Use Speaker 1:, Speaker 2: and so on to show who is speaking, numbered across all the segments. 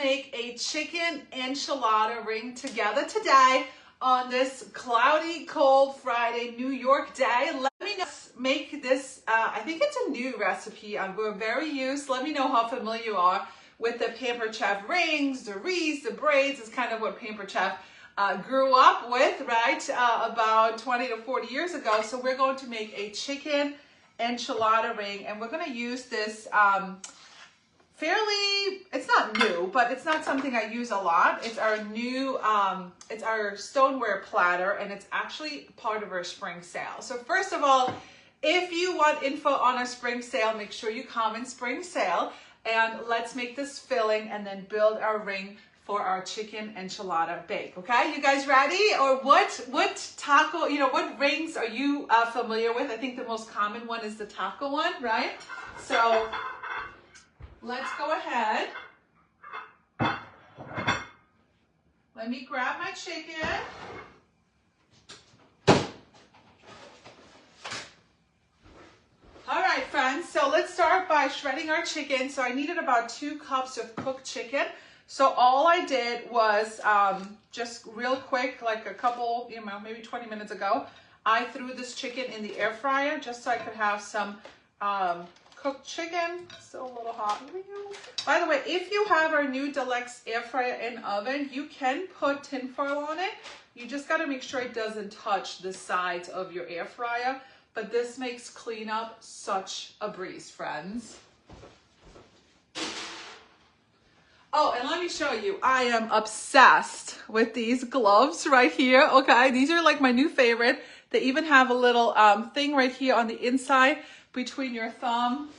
Speaker 1: make a chicken enchilada ring together today on this cloudy, cold Friday, New York day. Let me know, make this, I think it's a new recipe. We're very used. Let me know how familiar you are with the Pampered Chef rings, the wreaths, the braids. Is kind of what Pampered Chef grew up with, right? About 20 to 40 years ago. So we're going to make a chicken enchilada ring, and we're going to use this it's not new, but it's not something I use a lot. It's our new, it's our stoneware platter, and it's actually part of our spring sale. So first of all, if you want info on our spring sale, make sure you comment spring sale, and let's make this filling and then build our ring for our chicken enchilada bake. Okay, you guys ready? Or what taco, what rings are you familiar with? I think the most common one is the taco one, right? So let's go ahead. Let me grab my chicken. All right, friends, so let's start by shredding our chicken. So I needed about 2 cups of cooked chicken. So all I did was just real quick, like a couple, maybe 20 minutes ago, I threw this chicken in the air fryer just so I could have some cooked chicken. Still a little hot. By the way, if you have our new deluxe air fryer and oven, you can put tinfoil on it. You just got to make sure it doesn't touch the sides of your air fryer. But this makes cleanup such a breeze, friends. Oh, and let me show you, I am obsessed with these gloves right here, okay? These are like my new favorite. They even have a little thing right here on the inside between your thumb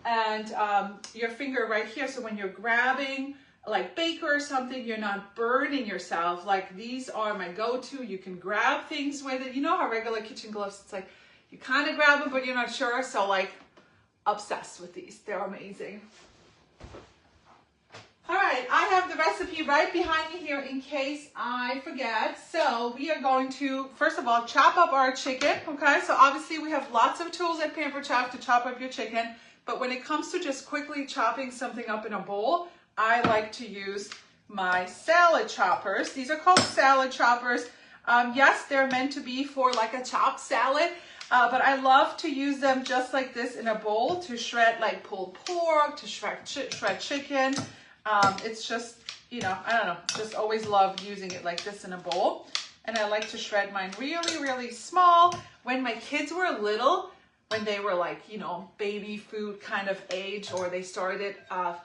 Speaker 1: and your finger right here. So when you're grabbing like bacon or something, you're not burning yourself. Like, these are my go-to. You can grab things with it. You know how regular kitchen gloves, it's like, you kind of grab them, but you're not sure. So like, obsessed with these. They're amazing. All right, I have the recipe right behind me here in case I forget. So we are going to, first of all, chop up our chicken, okay? So obviously we have lots of tools at Pampered Chef to chop up your chicken, but when it comes to just quickly chopping something up in a bowl, I like to use my salad choppers. These are called salad choppers. Yes, they're meant to be for like a chopped salad, but I love to use them just like this in a bowl to shred like pulled pork, to shred chicken. It's just, I don't know, just always loved using it like this in a bowl. And I like to shred mine really, really small. When my kids were little, when they were like, baby food kind of age, or they started,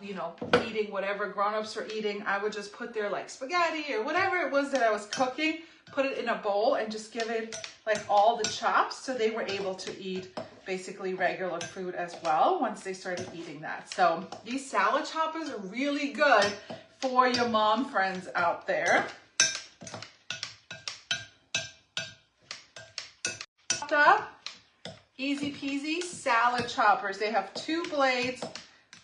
Speaker 1: eating whatever grown-ups were eating, I would just put their like spaghetti or whatever it was that I was cooking, put it in a bowl and just give it like all the chops, so they were able to eat basically regular food as well once they started eating that. So these salad choppers are really good for your mom friends out there. Chopped up, easy peasy salad choppers. They have 2 blades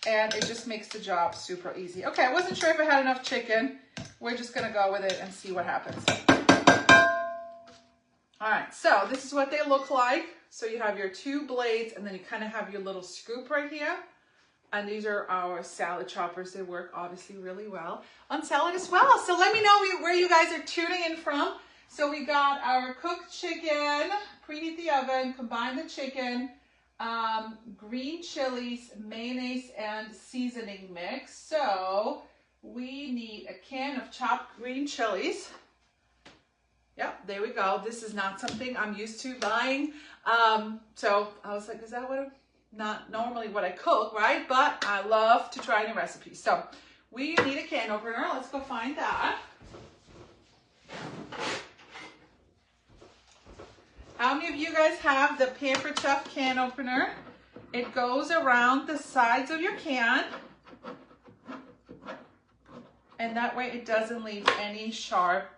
Speaker 1: and it just makes the job super easy. Okay, I wasn't sure if I had enough chicken. We're just gonna go with it and see what happens. All right, so this is what they look like. So you have your 2 blades, and then you kind of have your little scoop right here. And these are our salad choppers. They work obviously really well on salad as well. So let me know where you guys are tuning in from. So we got our cooked chicken, preheat the oven, combine the chicken, green chilies, mayonnaise, and seasoning mix. So we need a can of chopped green chilies. Yep, there we go. This is not something I'm used to buying. So I was like, is that not normally what I cook, right? But I love to try new recipes. So we need a can opener. Let's go find that. How many of you guys have the Pampered Chef can opener? It goes around the sides of your can. And that way it doesn't leave any sharp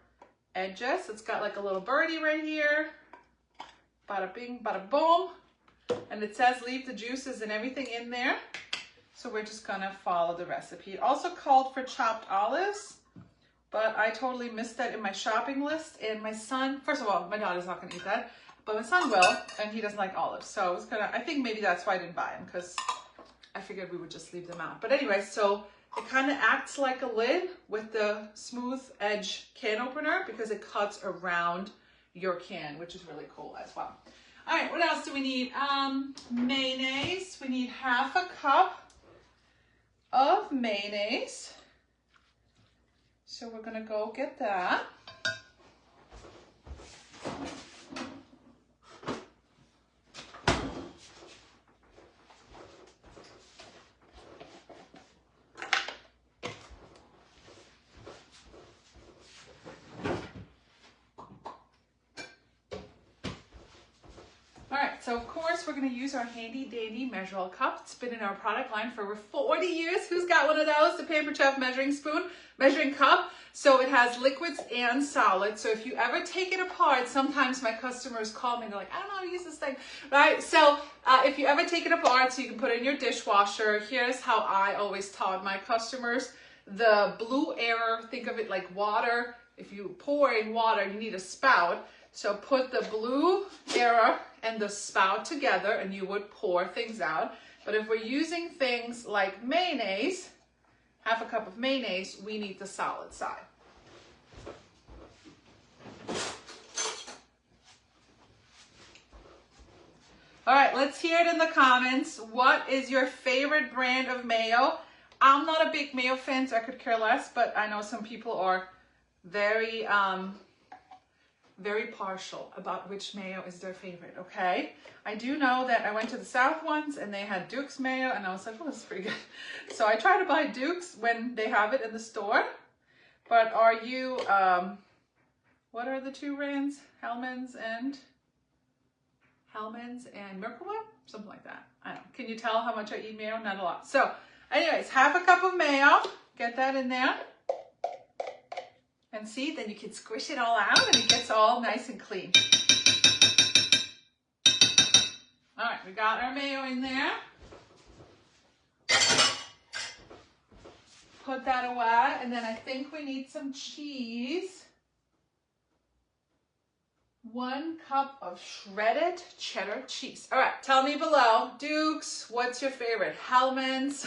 Speaker 1: edges. It's got like a little birdie right here. Bada bing, bada boom. And it says leave the juices and everything in there. So we're just gonna follow the recipe. It also called for chopped olives, but I totally missed that in my shopping list. And my son, first of all, my daughter's not gonna eat that, but my son will, and he doesn't like olives. So I think maybe that's why I didn't buy them, because I figured we would just leave them out. But anyway, so It kind of acts like a lid with the smooth edge can opener because it cuts around your can, which is really cool as well. All right, what else do we need? Mayonnaise. We need half a cup of mayonnaise. So we're gonna go get that. So of course we're going to use our handy dandy measural cup. It's been in our product line for over 40 years. Who's got one of those? The Pampered Chef measuring spoon, measuring cup. So it has liquids and solids. So if you ever take it apart, sometimes my customers call me and they're like, I don't know how to use this thing, right? So if you ever take it apart so you can put it in your dishwasher, here's how I always taught my customers. The blue air, think of it like water. If you pour in water, you need a spout. So put the blue air and the spout together and you would pour things out. But if we're using things like mayonnaise, half a cup of mayonnaise, we need the solid side. All right, let's hear it in the comments. What is your favorite brand of mayo? I'm not a big mayo fan, so I could care less, but I know some people are very partial about which mayo is their favorite, okay? I do know that I went to the South once and they had Duke's mayo and I was like, oh, this is pretty good. So I try to buy Duke's when they have it in the store. But are you, what are the two brands? Hellmann's and Miracle-Whip? Something like that. I don't know. Can you tell how much I eat mayo? Not a lot. So anyways, half a cup of mayo. Get that in there. And see, then you can squish it all out and it gets all nice and clean. All right, we got our mayo in there. Put that away, and then I think we need some cheese. 1 cup of shredded cheddar cheese. All right, tell me below, Duke's, what's your favorite? Hellmann's?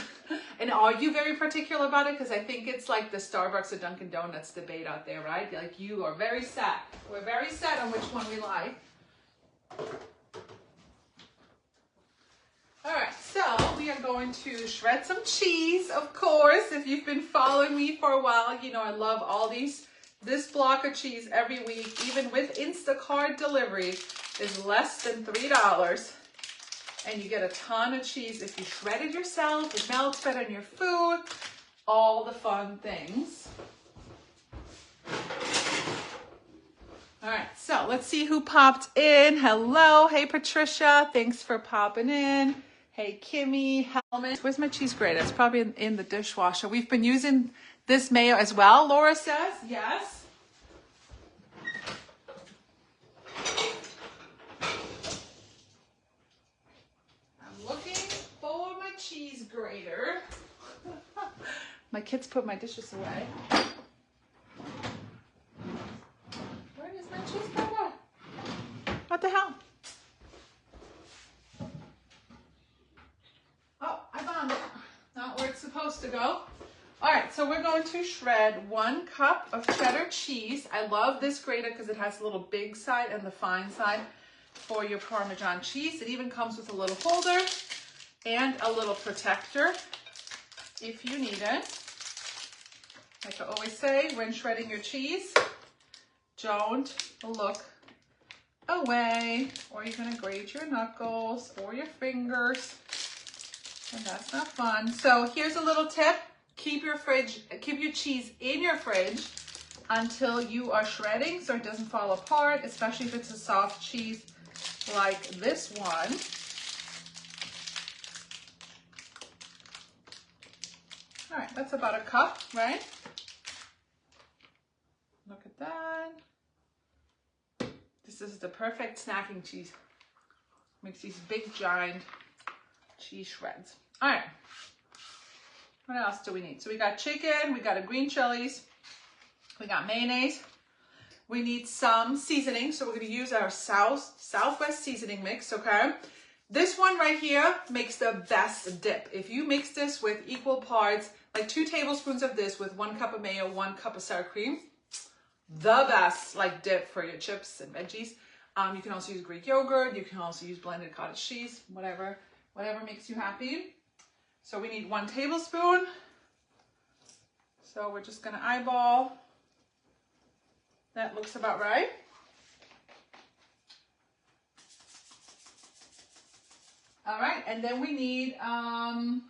Speaker 1: And are you very particular about it? Because I think it's like the Starbucks or Dunkin' Donuts debate out there, right? Like you are very set. We're very set on which one we like. All right, so we are going to shred some cheese, of course. If you've been following me for a while, you know I love all this block of cheese every week, even with Instacart delivery, is less than $3. And you get a ton of cheese if you shred it yourself. It melts better in your food. All the fun things. All right, so let's see who popped in. Hello, hey Patricia, thanks for popping in. Hey Kimmy, Helmet. Where's my cheese grater? It's probably in the dishwasher. We've been using this mayo as well, Laura says. Yes. I'm looking for my cheese grater. My kids put my dishes away. Where is my cheese grater? What the hell? Oh, I found it. Not where it's supposed to go. All right, so we're going to shred 1 cup of cheddar cheese. I love this grater because it has the little big side and the fine side for your Parmesan cheese. It even comes with a little holder and a little protector if you need it. Like I always say, when shredding your cheese, don't look away or you're gonna grate your knuckles or your fingers, and that's not fun. So here's a little tip. Keep your cheese in your fridge until you are shredding so it doesn't fall apart, especially if it's a soft cheese like this one. All right, that's about a cup, right? Look at that. This is the perfect snacking cheese. Makes these big giant cheese shreds. All right. What else do we need? So we got chicken, we got a green chilies, we got mayonnaise. We need some seasoning, so we're going to use our Southwest seasoning mix, okay? This one right here makes the best dip. If you mix this with equal parts like 2 tablespoons of this with 1 cup of mayo, 1 cup of sour cream. The best like dip for your chips and veggies. You can also use Greek yogurt. You can also use blended cottage cheese, whatever makes you happy. So we need 1 tablespoon. So we're just gonna eyeball. That looks about right. All right, and then we need 1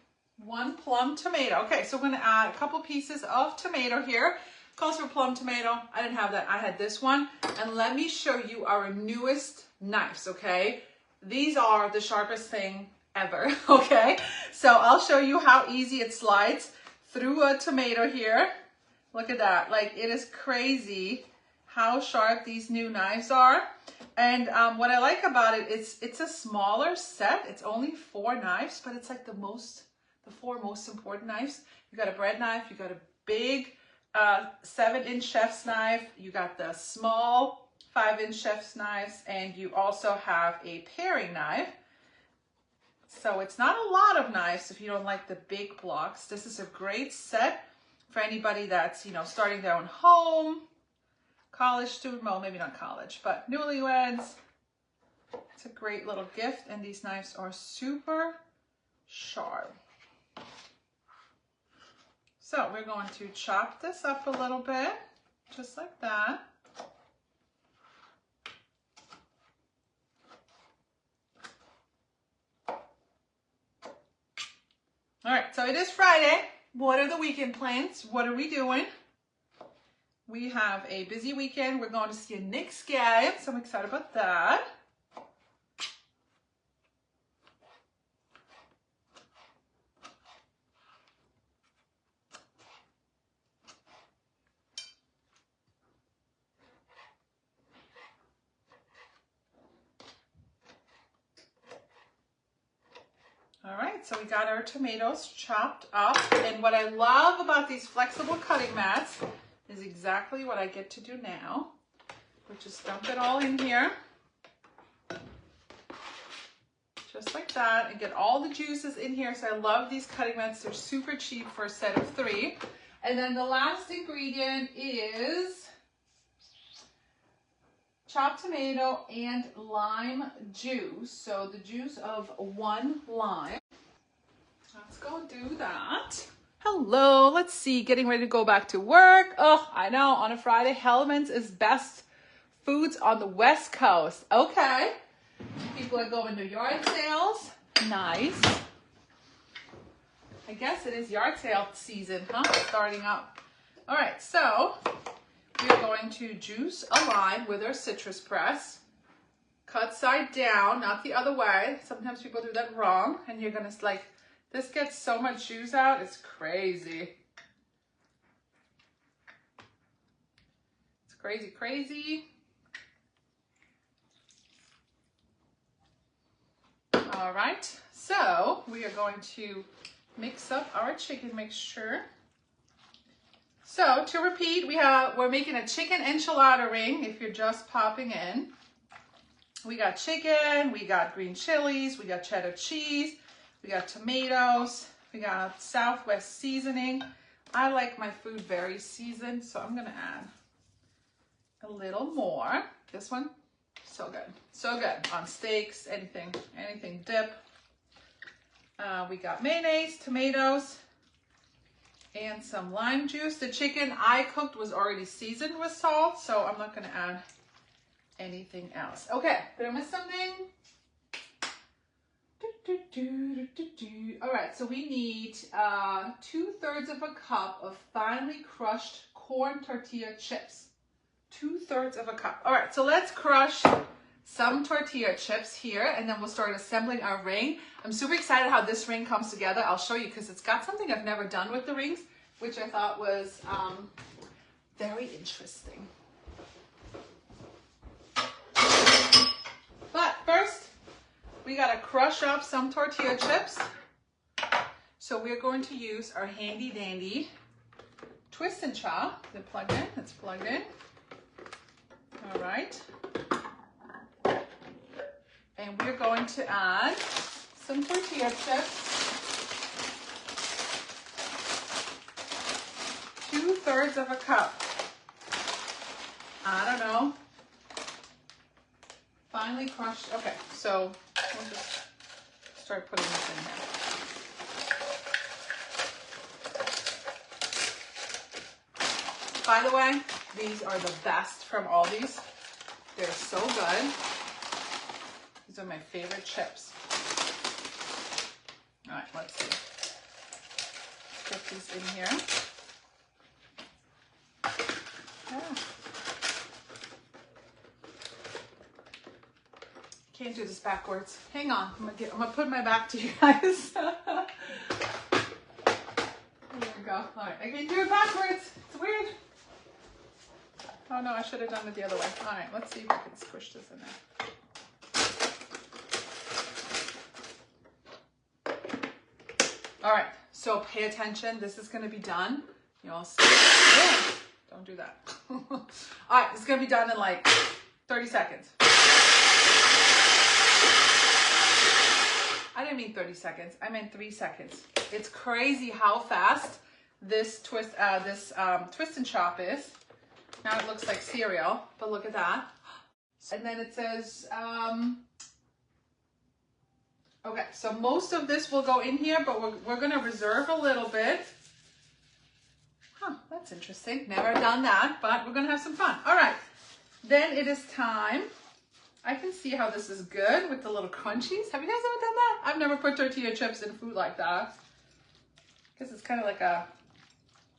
Speaker 1: plum tomato. Okay, so we're gonna add a couple pieces of tomato here. Calls for plum tomato. I didn't have that, I had this one. And let me show you our newest knives, okay? These are the sharpest thing ever, okay? So I'll show you how easy it slides through a tomato here. Look at that, like it is crazy how sharp these new knives are. And what I like about it, it's a smaller set. It's only 4 knives, but it's like the 4 most important knives. You got a bread knife, you got a big 7-inch chef's knife, you got the small 5-inch chef's knives, and you also have a paring knife. So it's not a lot of knives if you don't like the big blocks. This is a great set for anybody that's, you know, starting their own home, college student, well, maybe not college, but newlyweds. It's a great little gift, and these knives are super sharp. So we're going to chop this up a little bit, just like that. All right, so it is Friday. What are the weekend plans? What are we doing? We have a busy weekend. We're going to see a Knicks game, so I'm excited about that. All right, so we got our tomatoes chopped up. And what I love about these flexible cutting mats is exactly what I get to do now. We just dump it all in here. Just like that, and get all the juices in here. So I love these cutting mats. They're super cheap for a set of 3. And then the last ingredient is chopped tomato and lime juice. So the juice of 1 lime. Let's go do that. Hello, let's see, getting ready to go back to work. Oh, I know, on a Friday, Hellman's is best foods on the West Coast. Okay, people are going to yard sales. Nice. I guess it is yard sale season, huh? Starting up. All right, so we're going to juice a lime with our citrus press. Cut side down, not the other way. Sometimes people do that wrong, and you're gonna like, this gets so much juice out, it's crazy. It's crazy, crazy. All right, so we are going to mix up our chicken mixture. So to repeat, we're making a chicken enchilada ring if you're just popping in. We got chicken, we got green chilies, we got cheddar cheese, we got tomatoes, we got Southwest seasoning. I like my food very seasoned, so I'm gonna add a little more. This one, so good. So good on steaks, anything dip. We got mayonnaise, tomatoes, and some lime juice. The chicken I cooked was already seasoned with salt, so I'm not gonna add anything else. Okay, did I miss something? All right, so we need 2/3 of a cup of finely crushed corn tortilla chips. 2/3 of a cup. All right, so let's crush some tortilla chips here, and then we'll start assembling our ring. I'm super excited how this ring comes together. I'll show you because it's got something I've never done with the rings, which I thought was very interesting. But first, we gotta crush up some tortilla chips. So we're going to use our handy dandy twist and chop. Is it plugged in? It's plugged in. All right. And we're going to add some tortilla chips. 2/3 of a cup. I don't know. Finely crushed. Okay, so we'll just start putting this in here. By the way, these are the best from Aldi's. They're so good. These are my favorite chips. All right, let's see. Put these in here. Yeah. Can't do this backwards. Hang on, I'm gonna put my back to you guys. There we go. All right, I can do it backwards. It's weird. Oh no, I should have done it the other way. All right, let's see if I can squish this in there. All right, so pay attention. This is gonna be done. You'll see. Oh, don't do that. All right, it's gonna be done in like 30 seconds. I didn't mean 30 seconds. I meant 3 seconds. It's crazy how fast this twist and chop is. Now it looks like cereal, but look at that. And then it says, okay, so most of this will go in here, but we're gonna reserve a little bit. Huh, that's interesting. Never done that, but we're gonna have some fun. All right, then it is time. I can see how this is good with the little crunchies. Have you guys ever done that? I've never put tortilla chips in food like that. Because it's kind of like a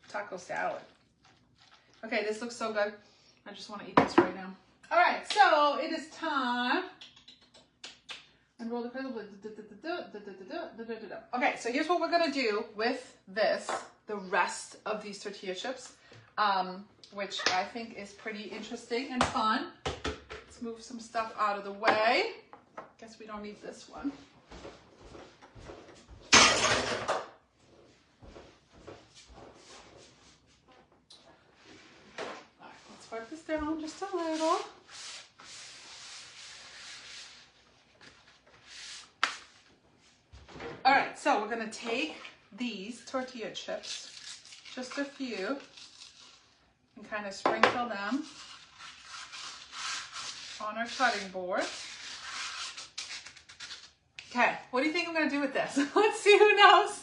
Speaker 1: taco salad. Okay, this looks so good. I just want to eat this right now. All right, so it is time. Unroll the pretzel. Okay, so here's what we're gonna do with this, the rest of these tortilla chips, which I think is pretty interesting and fun. Let's move some stuff out of the way. Guess we don't need this one. Wipe this down just a little. All right, so we're gonna take these tortilla chips, just a few, and kind of sprinkle them on our cutting board. Okay, what do you think I'm gonna do with this? Let's see who knows.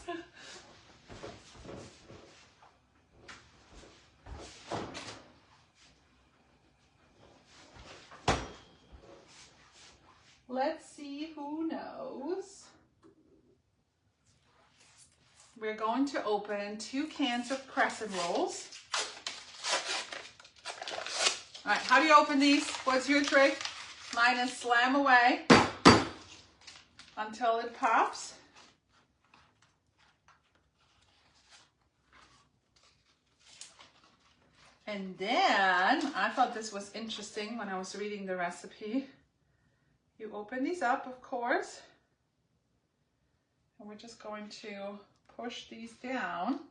Speaker 1: Let's see who knows. We're going to open 2 cans of crescent rolls. All right, how do you open these? What's your trick? Mine is slam away until it pops. And then, I thought this was interesting when I was reading the recipe. You open these up, of course, and we're just going to push these down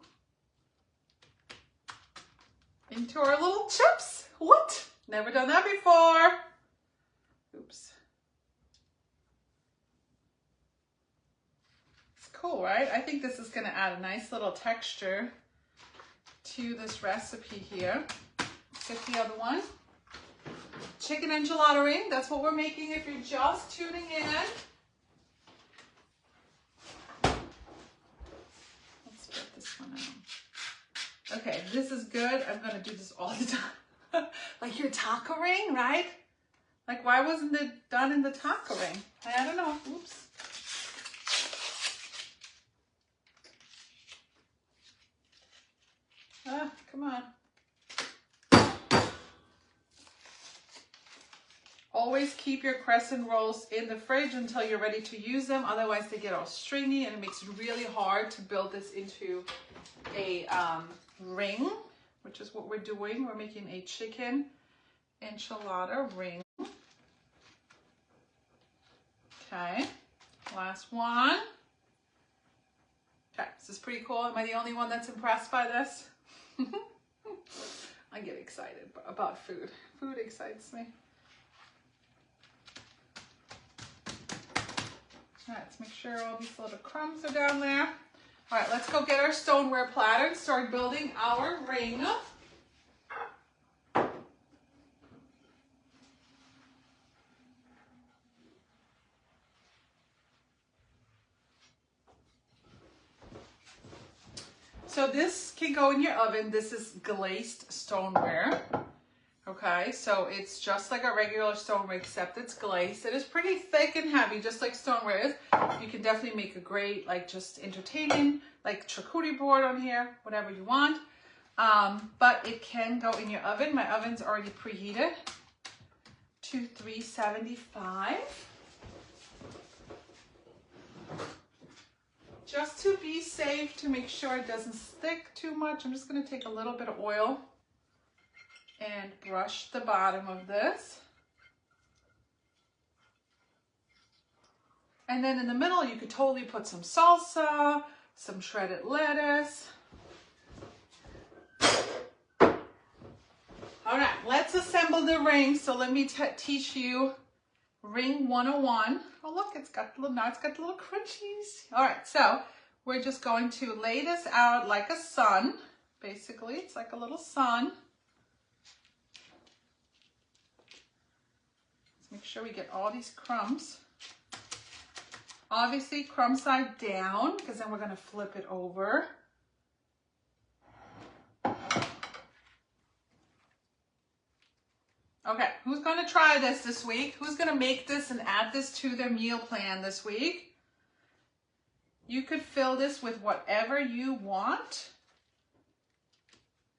Speaker 1: into our little chips. What? Never done that before. Oops. It's cool, right? I think this is gonna add a nice little texture to this recipe here. Let's get the other one. Chicken enchilada ring, that's what we're making if you're just tuning in. Let's get this one out. Okay, this is good. I'm gonna do this all the time. Like your taco ring, right? Like why wasn't it done in the taco ring? I don't know, oops. Ah, come on. Always keep your crescent rolls in the fridge until you're ready to use them. Otherwise they get all stringy and it makes it really hard to build this into a ring, which is what we're doing. We're making a chicken enchilada ring. Okay, last one. Okay, this is pretty cool. Am I the only one that's impressed by this? I get excited about food. Food excites me. All right, let's make sure all these little crumbs are down there. All right, let's go get our stoneware platter and start building our ring. So this can go in your oven. This is glazed stoneware. Okay, so it's just like a regular stoneware except it's glazed. It is pretty thick and heavy, just like stoneware is. You can definitely make a great, like, just entertaining, like charcuterie board on here, whatever you want. But it can go in your oven. My oven's already preheated to 375. Just to be safe, to make sure it doesn't stick too much, I'm just going to take a little bit of oil and brush the bottom of this. And then in the middle, you could totally put some salsa, some shredded lettuce. All right, let's assemble the ring. So let me teach you Ring 101. Oh, look, it's got little, now it's got little crunchies. All right, so we're just going to lay this out like a sun. Basically, it's like a little sun. Let's make sure we get all these crumbs. Obviously, crumb side down, because then we're going to flip it over. Okay, who's going to try this week? Who's going to make this and add this to their meal plan this week? You could fill this with whatever you want.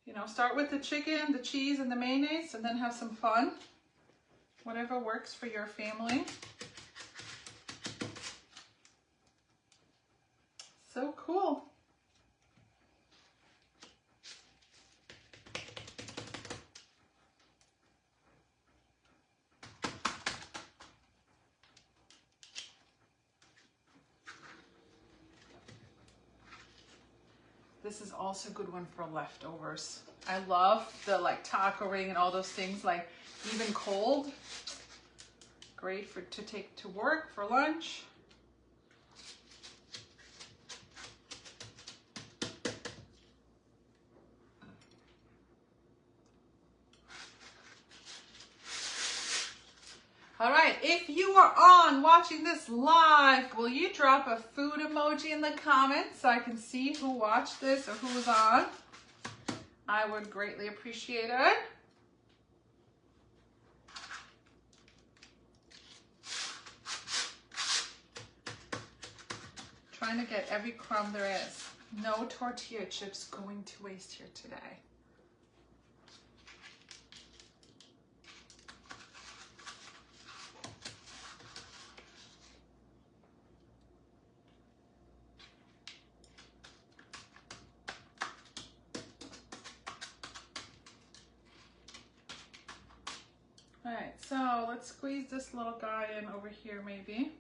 Speaker 1: You know, start with the chicken, the cheese, and the mayonnaise, and then have some fun. Whatever works for your family. So cool. This is also a good one for leftovers. I love the like taco ring and all those things, like even cold. Great to take to work for lunch. All right, if you are on watching this live, will you drop a food emoji in the comments so I can see who watched this or who was on? I would greatly appreciate it. Trying to get every crumb there is. No tortilla chips going to waste here today. All right, so let's squeeze this little guy in over here maybe.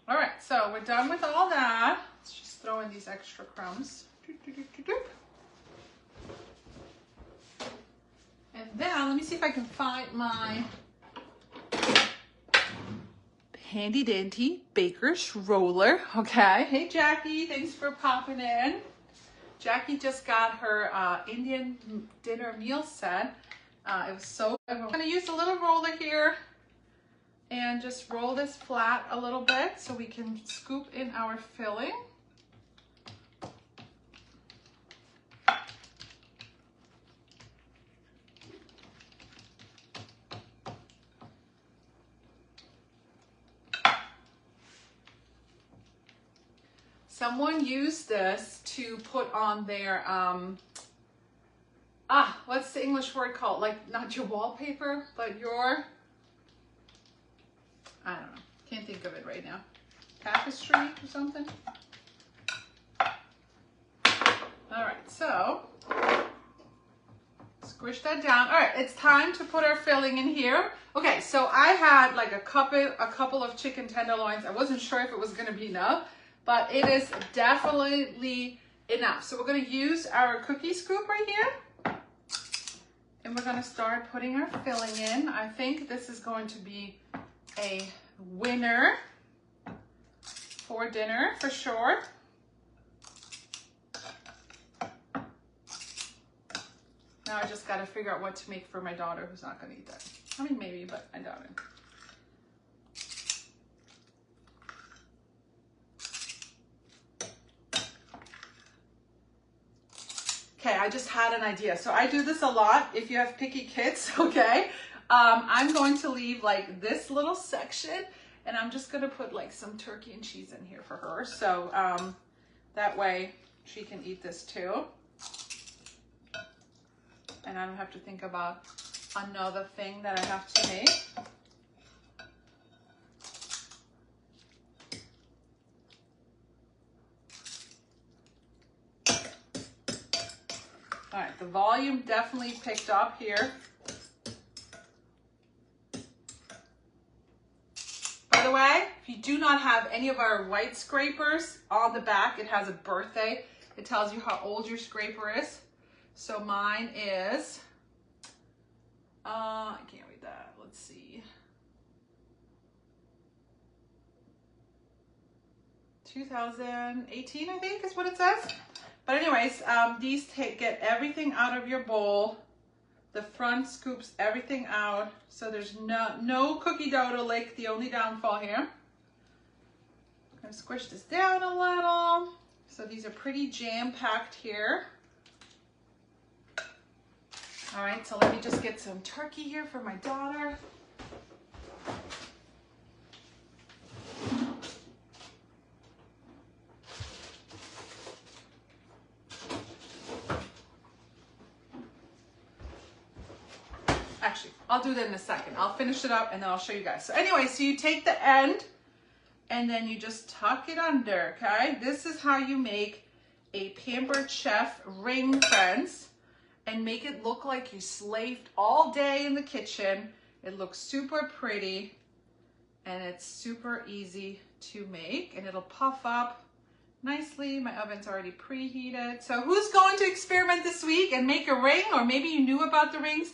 Speaker 1: All right, so we're done with all that. Let's just throw in these extra crumbs. And then let me see if I can find my handy dandy baker's roller. Okay, hey Jackie, thanks for popping in. Jackie just got her Indian dinner meal set. It was so good. I'm gonna use a little roller here and just roll this flat a little bit so we can scoop in our filling. Someone used this to put on their, what's the English word called? Like, not your wallpaper, but your, I don't know, can't think of it right now. Tapestry or something? All right, so, squish that down. All right, it's time to put our filling in here. Okay, so I had like a couple of chicken tenderloins. I wasn't sure if it was gonna be enough, but it is definitely enough. So we're gonna use our cookie scoop right here. And we're gonna start putting our filling in. I think this is going to be a winner for dinner for sure. Now I just got to figure out what to make for my daughter who's not going to eat that. I mean, maybe, but I doubt it. Okay, I just had an idea. So I do this a lot if you have picky kids, okay? I'm going to leave like this little section, and I'm just gonna put like some turkey and cheese in here for her. So that way she can eat this too. And I don't have to think about another thing that I have to make. All right, the volume definitely picked up here. By the way, if you do not have any of our white scrapers, on the back it has a birthday. It tells you how old your scraper is. So mine is, I can't read that, let's see. 2018, I think is what it says. But anyways, these get everything out of your bowl. The front scoops everything out. So there's no cookie dough to lick, the only downfall here. I'm gonna squish this down a little. So these are pretty jam-packed here. All right, so let me just get some turkey here for my daughter. Actually, I'll do that in a second. I'll finish it up and then I'll show you guys. So anyway, so you take the end and then you just tuck it under, okay? This is how you make a Pampered Chef ring, friends, and make it look like you slaved all day in the kitchen. It looks super pretty and it's super easy to make, and it'll puff up nicely. My oven's already preheated. So who's going to experiment this week and make a ring? Or maybe you knew about the rings,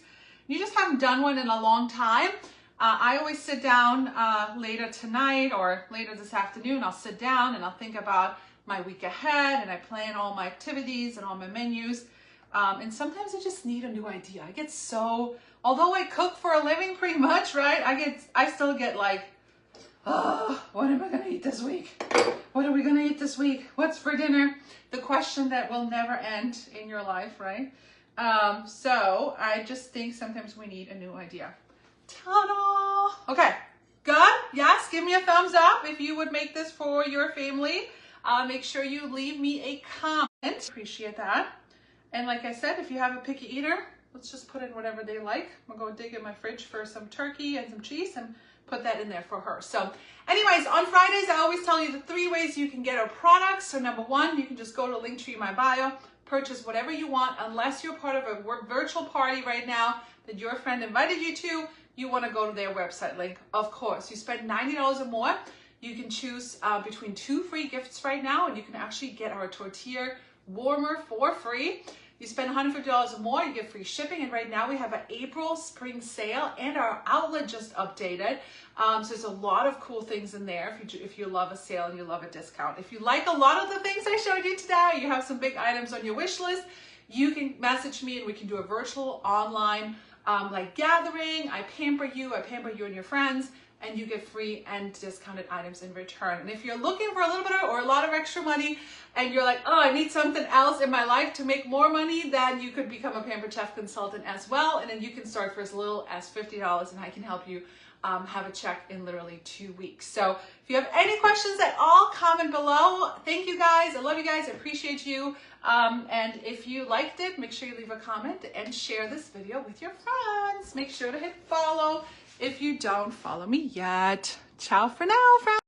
Speaker 1: you just haven't done one in a long time. I always sit down later tonight or later this afternoon. I'll sit down and I'll think about my week ahead, and I plan all my activities and all my menus. And sometimes I just need a new idea. I get so, although I cook for a living pretty much, right? I still get like, oh, what am I gonna eat this week? What are we gonna eat this week? What's for dinner? The question that will never end in your life, right? So I just think sometimes we need a new idea. Ta-da! Okay, good? Yes, give me a thumbs up if you would make this for your family. Make sure you leave me a comment. Appreciate that. And like I said, if you have a picky eater, let's just put in whatever they like. I'm gonna go dig in my fridge for some turkey and some cheese and put that in there for her. So anyways, on Fridays, I always tell you the 3 ways you can get our products. So number 1, you can just go to Linktree in my bio, purchase whatever you want, unless you're part of a virtual party right now that your friend invited you to. You want to go to their website link, of course. You spend $90 or more, you can choose between 2 free gifts right now, and you can actually get our tortilla warmer for free. You spend $150 or more, you get free shipping. And right now we have an April spring sale, and our outlet just updated. So there's a lot of cool things in there if you love a sale and you love a discount. If you like a lot of the things I showed you today, you have some big items on your wish list, you can message me and we can do a virtual online like gathering. I pamper you and your friends, and you get free and discounted items in return. And if you're looking for a little bit or a lot of extra money and you're like, oh, I need something else in my life to make more money, then you could become a Pampered Chef consultant as well. And then you can start for as little as $50, and I can help you have a check in literally 2 weeks. So if you have any questions at all, comment below. Thank you guys. I love you guys. I appreciate you. And if you liked it, make sure you leave a comment and share this video with your friends. Make sure to hit follow if you don't follow me yet. Ciao for now, friends.